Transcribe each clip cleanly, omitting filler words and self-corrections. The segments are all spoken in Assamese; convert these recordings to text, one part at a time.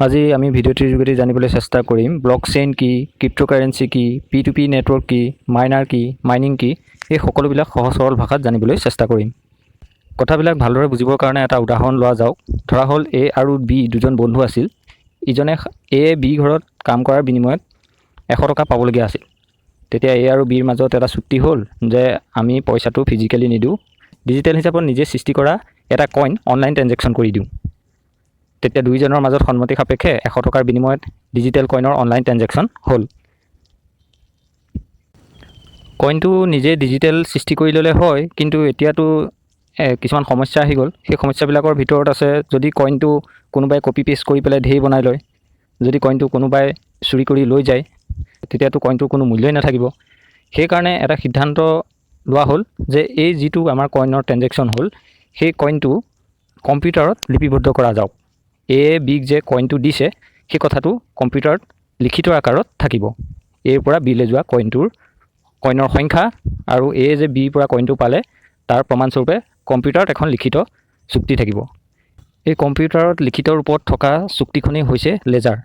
আজি আমি ভিডিঅ'টিৰ যোগেদি জানিবলৈ চেষ্টা কৰিম ব্লকচেইন কি, ক্ৰিপ্ট'কাৰেঞ্চি কি, P2P নেটৱৰ্ক কি, মাইনাৰ কি, মাইনিং কি, এই সকলোবিলাক সহজ সৰল ভাষাত জানিবলৈ চেষ্টা কৰিম। কথাবিলাক ভালদৰে বুজিবৰ কাৰণে এটা উদাহৰণ লোৱা যাওক। ধৰা হ'ল A আৰু B দুজন বন্ধু আছিল। ইজনে A B ঘৰত কাম কৰাৰ বিনিময়ত 100 টকা পাবলগীয়া আছিল। তেতিয়া A আৰু Bৰ মাজত এটা চুক্তি হ'ল যে আমি পইচাটো ফিজিকেলি নিদিওঁ, ডিজিটেল হিচাপত নিজে সৃষ্টি কৰা এটা কইন অনলাইন ট্ৰেঞ্জেকশ্যন কৰি দিওঁ। তেতিয়া দুইজনৰ মাজত সন্মতি সাপেক্ষে 100 টকাৰ বিনিময়ত ডিজিটেল কইনৰ অনলাইন ট্ৰেঞ্জেকশ্যন হ'ল। কইনটো নিজে ডিজিটেল সৃষ্টি কৰি ল'লে হয়, কিন্তু এতিয়াতো কিছুমান সমস্যা আহি গ'ল। সেই সমস্যাবিলাকৰ ভিতৰত আছে, যদি কইনটো কোনোবাই কপি পেষ্ট কৰি পেলাই ঢেৰ বনাই লয়, যদি কইনটো কোনোবাই চুৰি কৰি লৈ যায়, তেতিয়াতো কইনটোৰ কোনো মূল্যই নাথাকিব। সেইকাৰণে এটা সিদ্ধান্ত লোৱা হ'ল যে এই যিটো আমাৰ কইনৰ ট্ৰেঞ্জেকশ্যন হ'ল, সেই কইনটো কম্পিউটাৰত লিপিবদ্ধ কৰা যাওক। A Bক যে কইনটো দিছে, সেই কথাটো কম্পিউটাৰত লিখিত আকাৰত থাকিব। Aৰ পৰা Bলৈ যোৱা কইনৰ সংখ্যা আৰু A যে Bৰ পৰা কইনটো পালে তাৰ প্ৰমাণস্বৰূপে কম্পিউটাৰত এখন লিখিত চুক্তি থাকিব। এই কম্পিউটাৰত লিখিত ৰূপত থকা চুক্তিখনেই হৈছে লেজাৰ।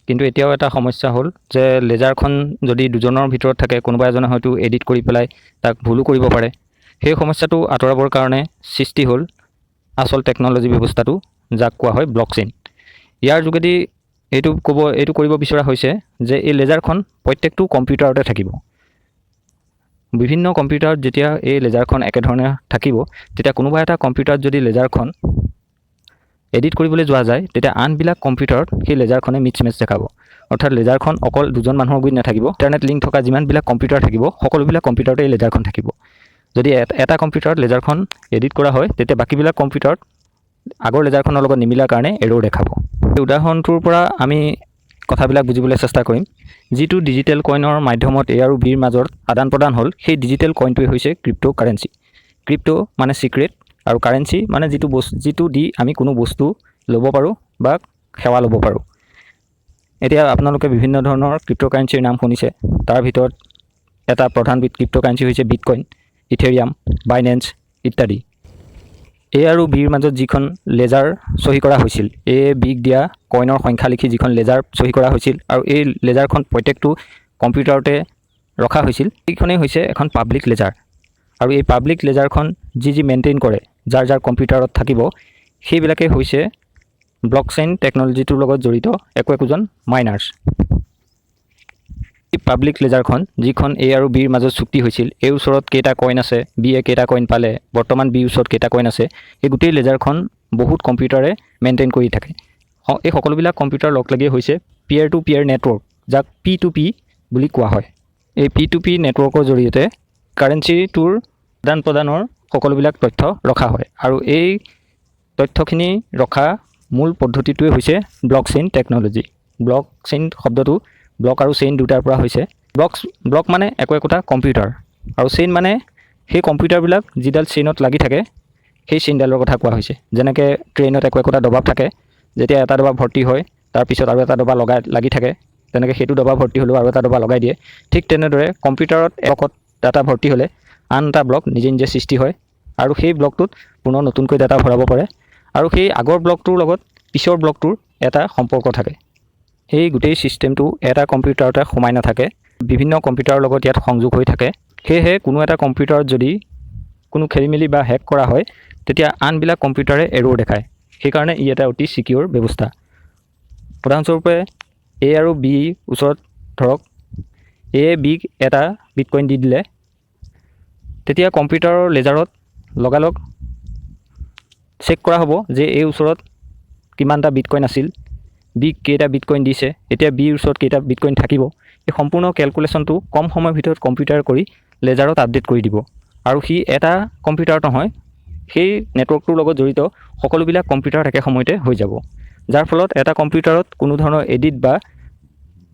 কিন্তু এতিয়াও এটা সমস্যা হ'ল যে লেজাৰখন যদি দুজনৰ ভিতৰত থাকে, কোনোবা এজনে হয়তো এডিট কৰি পেলাই তাক ভুলো কৰিব পাৰে। সেই সমস্যাটো আঁতৰাবৰ কাৰণে সৃষ্টি হ'ল আচল টেকন'লজি ব্যৱস্থাটো, যাক কোৱা হয় ব্লকচেইন। ইয়াৰ যোগেদি এইটো কৰিব বিচৰা হৈছে যে এই লেজাৰখন প্ৰত্যেকটো কম্পিউটাৰতে থাকিব। বিভিন্ন কম্পিউটাৰত যেতিয়া এই লেজাৰখন একেধৰণে থাকিব, তেতিয়া কোনোবা এটা কম্পিউটাৰত যদি লেজাৰখন এডিট কৰিবলৈ যোৱা যায়, তেতিয়া আনবিলাক কম্পিউটাৰত সেই লেজাৰখনে মিছমেচ দেখাব। অৰ্থাৎ লেজাৰখন অকল দুজন মানুহৰ গুৰিত নাথাকিব, ইণ্টাৰনেট লিংক থকা যিমানবিলাক কম্পিউটাৰ থাকিব, সকলোবিলাক কম্পিউটাৰতে এই লেজাৰখন থাকিব। যদি এটা কম্পিউটাৰত লেজাৰখন এডিট কৰা হয়, তেতিয়া বাকীবিলাক কম্পিউটাৰত আগৰ লেজাৰখনৰ লগত নিমিলাৰ কাৰণে এৰ'ৰ দেখাব। এই উদাহৰণটোৰ পৰা আমি কথাবিলাক বুজিবলৈ চেষ্টা কৰিম। যিটো ডিজিটেল কইনৰ মাধ্যমত A আৰু Bৰ মাজত আদান প্ৰদান হ'ল, সেই ডিজিটেল কইনটোৱে হৈছে ক্ৰিপ্ট'কাৰেঞ্চি। ক্ৰিপ্ট' মানে চিক্ৰেট, আৰু কাৰেঞ্চি মানে যিটো দি আমি কোনো বস্তু ল'ব পাৰোঁ বা সেৱা ল'ব পাৰোঁ। এতিয়া আপোনালোকে বিভিন্ন ধৰণৰ ক্ৰিপ্ট'কাৰেঞ্চিৰ নাম শুনিছে। তাৰ ভিতৰত এটা প্ৰধান ক্ৰিপ্ট'কাৰেঞ্চি হৈছে বিটকইন, ইথেৰিয়াম, বাইনেন্স ইত্যাদি। A আৰু Bৰ মাজত যিখন লেজাৰ চহী কৰা হৈছিল, A Bক দিয়া কইনৰ সংখ্যা লিখি যিখন লেজাৰ চহী কৰা হৈছিল, আৰু এই লেজাৰখন প্ৰত্যেকটো কম্পিউটাৰতে ৰখা হৈছিল, এইখনেই হৈছে এখন পাব্লিক লেজাৰ। আৰু এই পাব্লিক লেজাৰখন যি মেইনটেইন কৰে, যাৰ কম্পিউটাৰত থাকিব, সেইবিলাকেই হৈছে ব্লকচেইন টেকন'লজিটোৰ লগত জড়িত একোজন মাইনাৰ্ছ। এই পাব্লিক লেজাৰখন, যিখন A আৰু Bৰ মাজত চুক্তি হৈছিল, এই ওচৰত কেইটা কইন আছে, Bয়ে কেইটা কইন পালে, বৰ্তমান Bৰ ওচৰত কেইটা কইন আছে, এই গোটেই লেজাৰখন বহুত কম্পিউটাৰে মেইনটেইন কৰি থাকে। এই সকলোবিলাক কম্পিউটাৰ লগ লাগিয়ে হৈছে পিয়াৰ টু পিয়াৰ নেটৱৰ্ক, যাক P2P বুলি কোৱা হয়। এই P2P নেটৱৰ্কৰ জৰিয়তে কাৰেঞ্চিটোৰ আদান প্ৰদানৰ সকলোবিলাক তথ্য ৰখা হয়, আৰু এই তথ্যখিনি ৰখা মূল পদ্ধতিটোৱে হৈছে ব্লকচেইন টেকন'লজি। ব্লকচেইন শব্দটো ব্লক আৰু চেইন দুটাৰ পৰা হৈছে। ব্লক মানে একোটা কম্পিউটাৰ, আৰু চেইন মানে সেই কম্পিউটাৰবিলাক যিডাল চেইনত লাগি থাকে, সেই চেইনডালৰ কথা কোৱা হৈছে। যেনেকৈ ট্ৰেইনত একোটা দবাব থাকে, যেতিয়া এটা দবা ভৰ্তি হয়, তাৰপিছত আৰু এটা দবা লাগি থাকে, তেনেকৈ সেইটো দবা ভৰ্তি হ'লেও আৰু এটা দবা লগাই দিয়ে। ঠিক তেনেদৰে কম্পিউটাৰত ব্লকত ডাটা ভৰ্তি হ'লে আন এটা ব্লক নিজে নিজে সৃষ্টি হয়, আৰু সেই ব্লকটোত পুনৰ নতুনকৈ ডাটা ভৰাব পাৰে, আৰু সেই আগৰ ব্লকটোৰ লগত পিছৰ ব্লকটোৰ এটা সম্পৰ্ক থাকে। সেই গোটেই ছিষ্টেমটো এটা কম্পিউটাৰতে সোমাই নাথাকে, বিভিন্ন কম্পিউটাৰৰ লগত ইয়াত সংযোগ হৈ থাকে। সেয়েহে কোনো এটা কম্পিউটাৰত যদি কোনো খেলিমেলি বা হেক কৰা হয়, তেতিয়া আনবিলাক কম্পিউটাৰে এৰ'ৰ দেখায়। সেইকাৰণে ই এটা অতি ছিকিউৰ ব্যৱস্থা। উদাহৰণস্বৰূপে A আৰু B ওচৰত ধৰক A Bক এটা বিটকইন দি দিলে, তেতিয়া কম্পিউটাৰৰ লেজাৰত লগালগ চেক কৰা হ'ব যে এই ওচৰত কিমানটা বিটকইন আছিল, Bক কেইটা বিটকইন দিছে, এতিয়া Bৰ ওচৰত কেইটা বিটকইন থাকিব। এই সম্পূৰ্ণ কেলকুলেশ্যনটো কম সময়ৰ ভিতৰত কম্পিউটাৰ কৰি লেজাৰত আপডেট কৰি দিব। আৰু সি এটা কম্পিউটাৰত নহয়, সেই নেটৱৰ্কটোৰ লগত জড়িত সকলোবিলাক কম্পিউটাৰত একে সময়তে হৈ যাব, যাৰ ফলত এটা কম্পিউটাৰত কোনো ধৰণৰ এডিট বা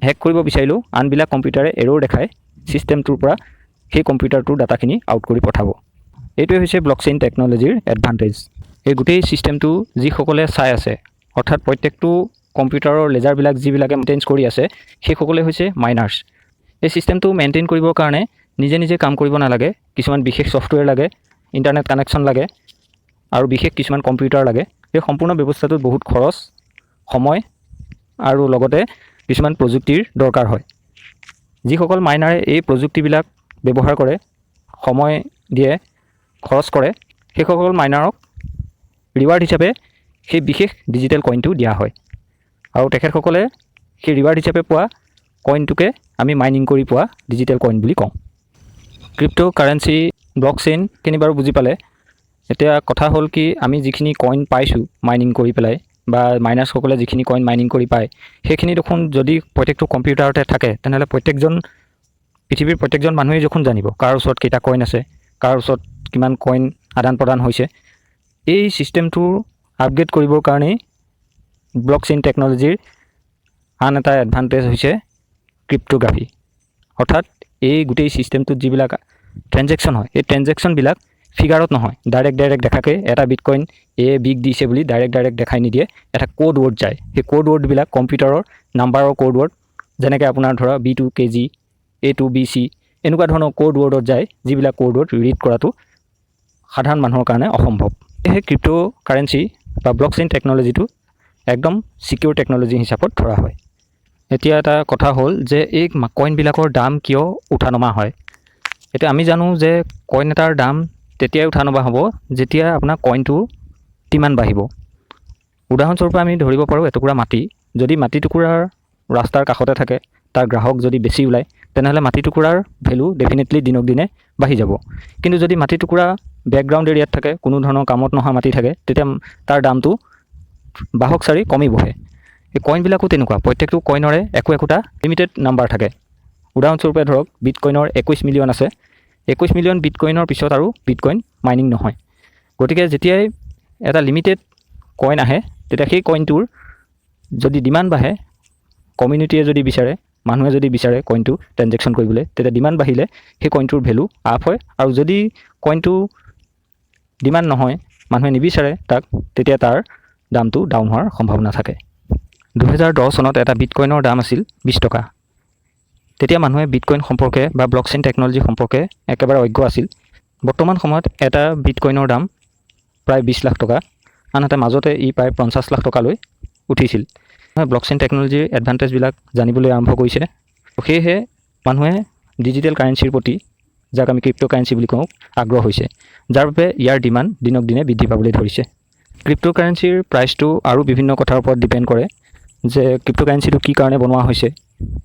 হেক কৰিব বিচাৰিলেও আনবিলাক কম্পিউটাৰে এৰ'ৰ দেখাই ছিষ্টেমটোৰ পৰা সেই কম্পিউটাৰটোৰ ডাটাখিনি আউট কৰি পঠাব। এইটোৱে হৈছে ব্লকচেইন টেকন'লজিৰ এডভান্টেজ। এই গোটেই ছিষ্টেমটো যিসকলে চাই আছে, অৰ্থাৎ প্ৰত্যেকটো কম্পিউটাৰৰ লেজাৰবিলাক যিবিলাকে মেইনটেইন কৰি আছে, সেইসকলে হৈছে মাইনাৰ্ছ। এই ছিষ্টেমটো মেইনটেইন কৰিবৰ কাৰণে নিজে নিজে কাম কৰিব নালাগে, কিছুমান বিশেষ ছফ্টৱেৰ লাগে, ইণ্টাৰনেট কানেকশ্যন লাগে, আৰু বিশেষ কিছুমান কম্পিউটাৰ লাগে। এই সম্পূৰ্ণ ব্যৱস্থাটোত বহুত খৰচ, সময় আৰু লগতে কিছুমান প্ৰযুক্তিৰ দৰকাৰ হয়। যিসকল মাইনাৰে এই প্ৰযুক্তিবিলাক ব্যৱহাৰ কৰে, সময় দিয়ে, খৰচ কৰে, সেইসকল মাইনাৰক ৰিৱাৰ্ড হিচাপে সেই বিশেষ ডিজিটেল কইনটো দিয়া হয় আৰু তেখেতসকলে সেই ৰিৱাৰ্ড হিচাপে পোৱা কইনটোকে আমি মাইনিং কৰি পোৱা ডিজিটেল কইন বুলি কওঁ। ক্ৰিপ্ট' কাৰেঞ্চি ব্লকচেইনখিনি বাৰু বুজি পালে। এতিয়া কথা হ'ল কি, আমি যিখিনি কইন পাইছোঁ মাইনিং কৰি পেলাই বা মাইনাৰ্ছসকলে যিখিনি কইন মাইনিং কৰি পায়, সেইখিনি দেখোন যদি প্ৰত্যেকটো কম্পিউটাৰতে থাকে, তেনেহ'লে পৃথিৱীৰ প্ৰত্যেকজন মানুহেই দেখোন জানিব কাৰ ওচৰত কেইটা কইন আছে, কাৰ ওচৰত কিমান কইন আদান প্ৰদান হৈছে। এই ছিষ্টেমটো আপগ্ৰেড কৰিবৰ কাৰণেই ব্লকচেইন টেকন'লজিৰ আন এটা এডভান্টেজ হৈছে ক্ৰিপ্টোগ্ৰাফি। অৰ্থাৎ এই গোটেই ছিষ্টেমটোত যিবিলাক ট্ৰেনজেকশ্যন হয়, এই ট্ৰেনজেকশ্যনবিলাক ফিগাৰত নহয়, ডাইৰেক্ট দেখাকৈ এটা বিটকইন বিগ দিছে বুলি ডাইৰেক্ট দেখাই নিদিয়ে। এটা ক'ড ৱৰ্ড যায়। সেই ক'ড ৱৰ্ডবিলাক কম্পিউটাৰৰ নাম্বাৰৰ ক'ড ৱৰ্ড, যেনেকৈ আপোনাৰ ধৰা B2 KG, A2 BC, এনেকুৱা ধৰণৰ ক'ড ৱৰ্ডত যায়, যিবিলাক ক'ড ৱৰ্ড ৰিড কৰাটো সাধাৰণ মানুহৰ কাৰণে অসম্ভৱ। সেই ক্ৰিপ্ট' কাৰেঞ্চি বা ব্লকচেইন টেকন'লজিটো একদম ছিকিউৰ টেকন'লজি হিচাপত ধৰা হয়। এতিয়া এটা কথা হ'ল যে এই কইনবিলাকৰ দাম কিয় উঠা নমা হয়। এতিয়া আমি জানো যে কইন এটাৰ দাম তেতিয়াই উঠা নমা হ'ব যেতিয়া আপোনাৰ কইনটো ডিমাণ্ড বাঢ়িব। উদাহৰণস্বৰূপে আমি ধৰিব পাৰোঁ এটুকুৰা মাটি, যদি মাটি টুকুৰাৰ ৰাস্তাৰ কাষতে থাকে, তাৰ গ্ৰাহক যদি বেছি ওলায়, তেনেহ'লে মাটি টুকুৰাৰ ভেলু ডেফিনেটলি দিনক দিনে বাঢ়ি যাব। কিন্তু যদি মাটি টুকুৰা বেকগ্ৰাউণ্ড এৰিয়াত থাকে, কোনো ধৰণৰ কামত নহা মাটি থাকে, তেতিয়া তাৰ দামটো বাহক চাৰি কমি বহে। এই কইনবিলাকো তেনেকুৱা, প্ৰত্যেকটো কইনৰে একোটা লিমিটেড নাম্বাৰ থাকে। উদাহৰণস্বৰূপে ধৰক বিটকইনৰ 21 মিলিয়ন আছে। 21 মিলিয়ন বিটকইনৰ পিছত আৰু বিটকইন মাইনিং নহয়। গতিকে যেতিয়াই এটা লিমিটেড কইন আহে, তেতিয়া সেই কইনটোৰ যদি ডিমাণ্ড বাঢ়ে, কমিউনিটিয়ে যদি বিচাৰে, মানুহে যদি বিচাৰে কইনটো ট্ৰেনজেকশ্যন কৰিবলৈ, তেতিয়া ডিমাণ্ড বাঢ়িলে সেই কইনটোৰ ভেলু আপ হয়। আৰু যদি কইনটো ডিমাণ্ড নহয়, মানুহে নিবিচাৰে তাক, তেতিয়া তাৰ দামটো ডাউন হোৱাৰ সম্ভাৱনা থাকে। 2010 চনত এটা বিটকইনৰ দাম আছিল 20 টকা। তেতিয়া মানুহে বিটকইন সম্পৰ্কে বা ব্লকচেইন টেকন'লজি সম্পৰ্কে একেবাৰে অজ্ঞ আছিল। বৰ্তমান সময়ত এটা বিটকইনৰ দাম প্ৰায় 20 লাখ টকা, আনহাতে মাজতে ই প্ৰায় 50 লাখ টকালৈ উঠিছিল। ব্লকচেইন টেকন'লজিৰ এডভান্টেজবিলাক জানিবলৈ আৰম্ভ কৰিছে। সেয়েহে মানুহে ডিজিটেল কাৰেঞ্চিৰ প্ৰতি, যাক আমি ক্ৰিপ্ট' কাৰেঞ্চি বুলি কওঁ, আগ্ৰহ হৈছে, যাৰ বাবে ইয়াৰ ডিমাণ্ড দিনক দিনে বৃদ্ধি পাবলৈ ধৰিছে। ক্ৰিপ্ট' কাৰেঞ্চিৰ প্ৰাইচটো আৰু বিভিন্ন কথাৰ ওপৰত ডিপেণ্ড কৰে, যে ক্ৰিপ্ট' কাৰেঞ্চিটো কি কাৰণে বনোৱা হৈছে,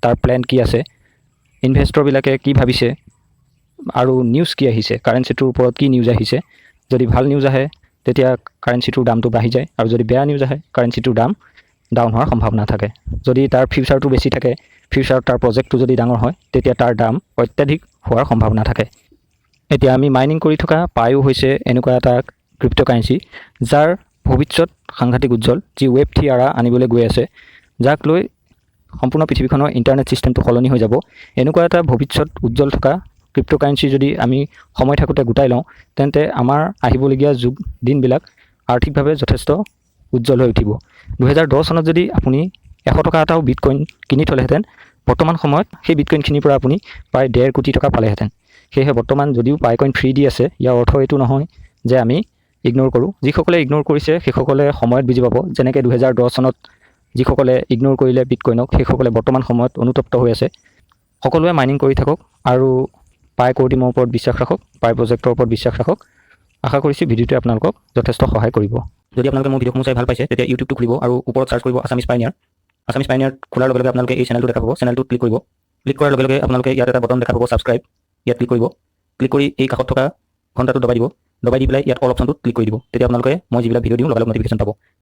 তাৰ প্লেন কি আছে, ইনভেষ্টৰবিলাকে কি ভাবিছে, আৰু নিউজ কি আহিছে, কাৰেঞ্চিটোৰ ওপৰত কি নিউজ আহিছে। যদি ভাল নিউজ আহে তেতিয়া কাৰেঞ্চিটোৰ দামটো বাঢ়ি যায়, আৰু যদি বেয়া নিউজ আহে কাৰেঞ্চিটোৰ দাম ডাউন হোৱাৰ সম্ভাৱনা থাকে। যদি তাৰ ফিউচাৰটো বেছি থাকে, ফিউচাৰত তাৰ প্ৰজেক্টটো যদি ডাঙৰ হয়, তেতিয়া তাৰ দাম অত্যাধিক হোৱাৰ সম্ভাৱনা থাকে। এতিয়া আমি মাইনিং কৰি থকা পায়ো হৈছে এনেকুৱা এটা ক্ৰিপ্ট' কাৰেঞ্চি, যাৰ ভৱিষ্যত সাংঘাতিক উজ্জ্বল, যি Web3 এৰা আনিবলৈ গৈ আছে, যাক লৈ সম্পূৰ্ণ পৃথিৱীখনৰ ইণ্টাৰনেট ছিষ্টেমটো সলনি হৈ যাব। এনেকুৱা এটা ভৱিষ্যত উজ্জ্বল থকা ক্ৰিপ্ট' কাৰেঞ্চি যদি আমি সময় থাকোঁতে গোটাই লওঁ, তেন্তে আমাৰ আহিবলগীয়া দিনবিলাক আৰ্থিকভাৱে যথেষ্ট উজ্জ্বল হৈ উঠিব। 2010 চনত যদি আপুনি 100 টকা এটাও বিটকইন কিনি থ'লেহেঁতেন, বৰ্তমান সময়ত সেই বিটকইনখিনিৰ পৰা আপুনি প্ৰায় 1.5 কোটি টকা পালেহেঁতেন। সেয়েহে বৰ্তমান যদিও পাইকইন ফ্ৰী দি আছে, ইয়াৰ অৰ্থ এইটো নহয় যে আমি ইগন'ৰ কৰোঁ। যিসকলে ইগন'ৰ কৰিছে সেইসকলে সময়ত বুজি পাব। যেনেকৈ 2010 চনত যিসকলে ইগন'ৰ কৰিলে বিটকইনক, সেইসকলে বৰ্তমান সময়ত অনুতপ্ত হৈ আছে। সকলোৱে মাইনিং কৰি থাকক আৰু পাই ক'ৰ টিমৰ ওপৰত বিশ্বাস ৰাখক, পাই প্ৰজেক্টৰ ওপৰত বিশ্বাস ৰাখক। আশা কৰিছোঁ ভিডিঅ'টোৱে আপোনালোকক যথেষ্ট সহায় কৰিব। যদি আপোনালোকে মোৰ ভিডিঅ'সমূহ চাই ভাল পাইছে, তেতিয়া ইউটিউবটো খুলিব আৰু ওপৰত চাৰ্চ কৰিব আছামিজ পাইনিয়াৰ। আছামিজ পাইনিয়াৰ খোলাৰ লগে লগে আপোনালোকে এই চেনেলটো দেখা পাব। চেনেলটোত ক্লিক কৰিব। ক্লিক কৰাৰ লগে লগে আপোনালোকে ইয়াত এটা বটন দেখা পাব, ছাবস্ক্ৰাইব। ইয়াত ক্লিক কৰিব। ক্লিক কৰি এই কাষত থকা ঘণ্টাটো দবাই দিব। দবাই দি পেলাই ইয়াত অল অপশ্যনটোত ক্লিক কৰি দিব। তেতিয়া আপোনালোকে মই যিবিলাক ভিডিঅ' দিওঁ লগে লগে ন'টিফিকেশ্যন পাব।